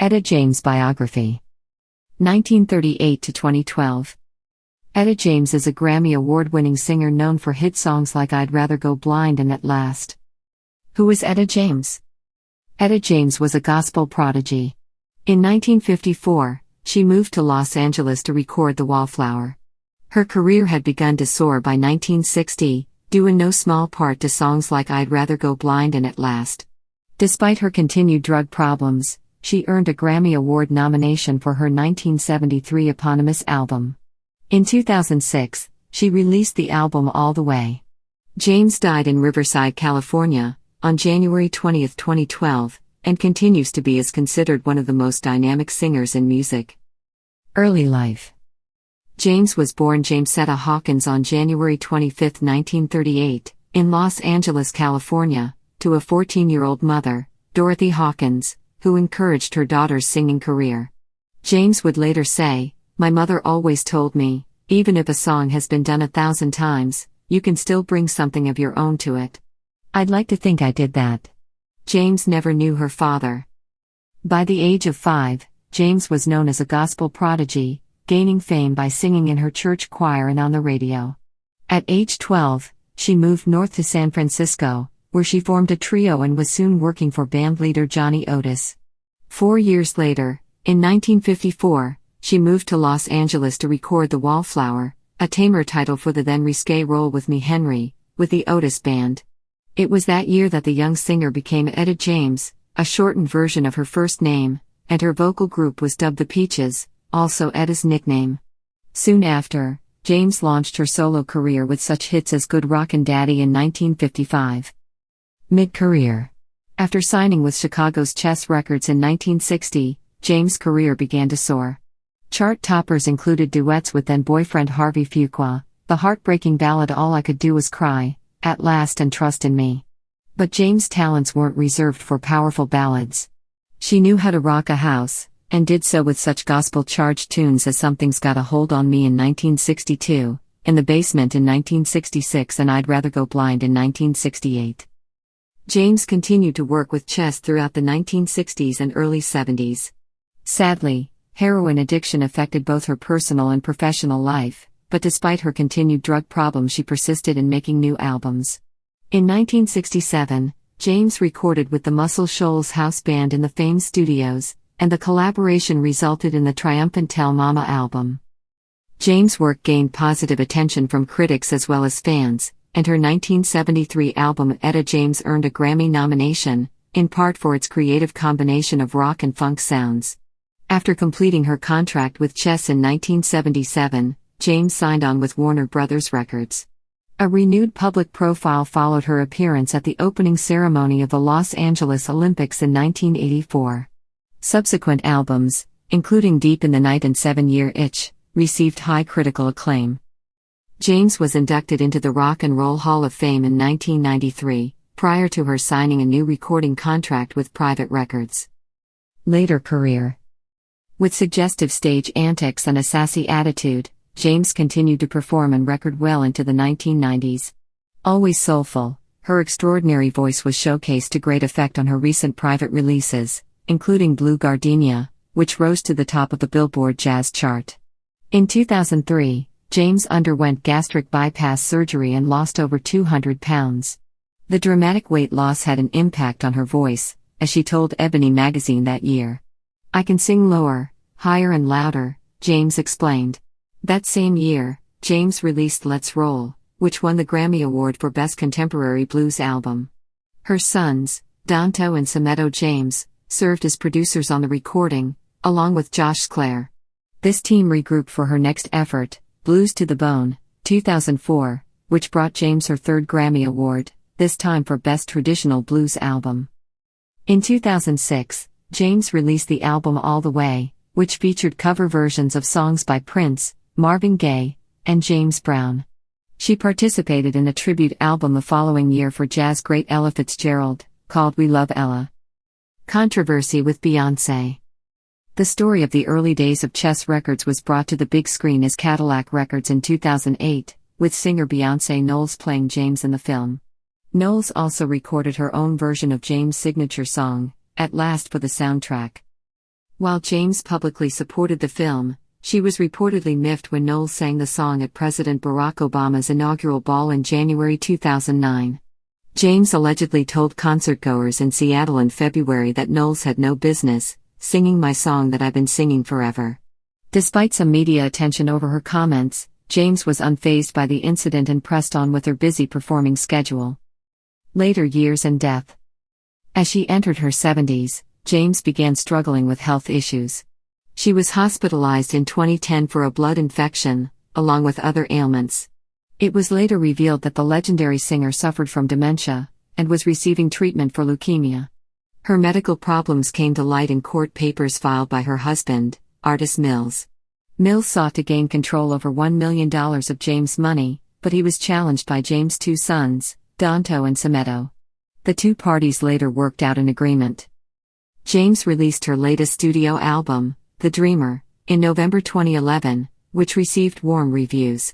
Etta James Biography. 1938 to 2012. Etta James is a Grammy Award-winning singer known for hit songs like I'd Rather Go Blind and At Last. Who is Etta James? Etta James was a gospel prodigy. In 1954, she moved to Los Angeles to record the Wallflower. Her career had begun to soar by 1960, due in no small part to songs like I'd Rather Go Blind and At Last. Despite her continued drug problems, she earned a Grammy Award nomination for her 1973 eponymous album. In 2006, she released the album All the Way. James died in Riverside, California, on January 20, 2012, and continues to be considered one of the most dynamic singers in music. Early life. James was born Jamesetta Hawkins on January 25, 1938, in Los Angeles, California, to a 14-year-old mother, Dorothy Hawkins, who encouraged her daughter's singing career. James would later say, "My mother always told me, even if a song has been done 1,000 times, you can still bring something of your own to it. I'd like to think I did that." James never knew her father. By the age of 5, James was known as a gospel prodigy, gaining fame by singing in her church choir and on the radio. At age 12, she moved north to San Francisco, where she formed a trio and was soon working for bandleader Johnny Otis. 4 years later, in 1954, she moved to Los Angeles to record The Wallflower, a tamer title for the then risque Roll With Me Henry, with the Otis Band. It was that year that the young singer became Etta James, a shortened version of her first name, and her vocal group was dubbed the Peaches, also Etta's nickname. Soon after, James launched her solo career with such hits as Good Rockin' Daddy in 1955. Mid-career. After signing with Chicago's Chess Records in 1960, James' career began to soar. Chart toppers included duets with then-boyfriend Harvey Fuqua, the heartbreaking ballad All I Could Do Was Cry, At Last and Trust in Me. But James' talents weren't reserved for powerful ballads. She knew how to rock a house, and did so with such gospel-charged tunes as Something's Got a Hold on Me in 1962, In the Basement in 1966 and I'd Rather Go Blind in 1968. James continued to work with Chess throughout the 1960s and early 70s. Sadly, heroin addiction affected both her personal and professional life, but despite her continued drug problems she persisted in making new albums. In 1967, James recorded with the Muscle Shoals House Band in the famed studios, and the collaboration resulted in the triumphant Tell Mama album. James' work gained positive attention from critics as well as fans, and her 1973 album Etta James earned a Grammy nomination, in part for its creative combination of rock and funk sounds. After completing her contract with Chess in 1977, James signed on with Warner Brothers Records. A renewed public profile followed her appearance at the opening ceremony of the Los Angeles Olympics in 1984. Subsequent albums, including Deep in the Night and 7-Year Itch, received high critical acclaim. James was inducted into the Rock and Roll Hall of Fame in 1993, prior to her signing a new recording contract with Private Records. Later career. With suggestive stage antics and a sassy attitude, James continued to perform and record well into the 1990s. Always soulful, her extraordinary voice was showcased to great effect on her recent private releases, including Blue Gardenia, which rose to the top of the Billboard Jazz chart. In 2003, James underwent gastric bypass surgery and lost over 200 pounds. The dramatic weight loss had an impact on her voice, as she told Ebony magazine that year. "I can sing lower, higher and louder," James explained. That same year, James released Let's Roll, which won the Grammy Award for Best Contemporary Blues Album. Her sons, Danto and Sameto James, served as producers on the recording, along with Josh Sclair. This team regrouped for her next effort, Blues to the Bone, 2004, which brought James her third Grammy Award, this time for Best Traditional Blues Album. In 2006, James released the album All the Way, which featured cover versions of songs by Prince, Marvin Gaye, and James Brown. She participated in a tribute album the following year for jazz great Ella Fitzgerald, called We Love Ella. Controversy with Beyoncé. The story of the early days of Chess Records was brought to the big screen as Cadillac Records in 2008, with singer Beyoncé Knowles playing James in the film. Knowles also recorded her own version of James' signature song, At Last, for the soundtrack. While James publicly supported the film, she was reportedly miffed when Knowles sang the song at President Barack Obama's inaugural ball in January 2009. James allegedly told concertgoers in Seattle in February that Knowles had no business singing my song that I've been singing forever. Despite some media attention over her comments, James was unfazed by the incident and pressed on with her busy performing schedule. Later years and death. As she entered her 70s, James began struggling with health issues. She was hospitalized in 2010 for a blood infection, along with other ailments. It was later revealed that the legendary singer suffered from dementia and was receiving treatment for leukemia. Her medical problems came to light in court papers filed by her husband, artist Mills. Mills sought to gain control over $1 million of James' money, but he was challenged by James' two sons, Danto and Sameto. The two parties later worked out an agreement. James released her latest studio album, The Dreamer, in November 2011, which received warm reviews.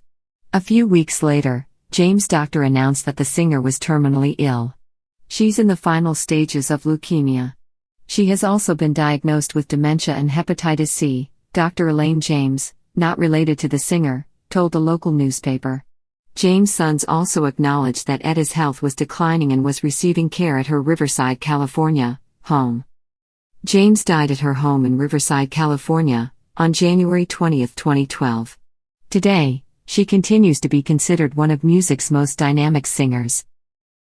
A few weeks later, James' doctor announced that the singer was terminally ill. She's in the final stages of leukemia. She has also been diagnosed with dementia and hepatitis C, Dr. Elaine James, not related to the singer, told the local newspaper. James' sons also acknowledged that Etta's health was declining and was receiving care at her Riverside, California, home. James died at her home in Riverside, California, on January 20, 2012. Today, she continues to be considered one of music's most dynamic singers.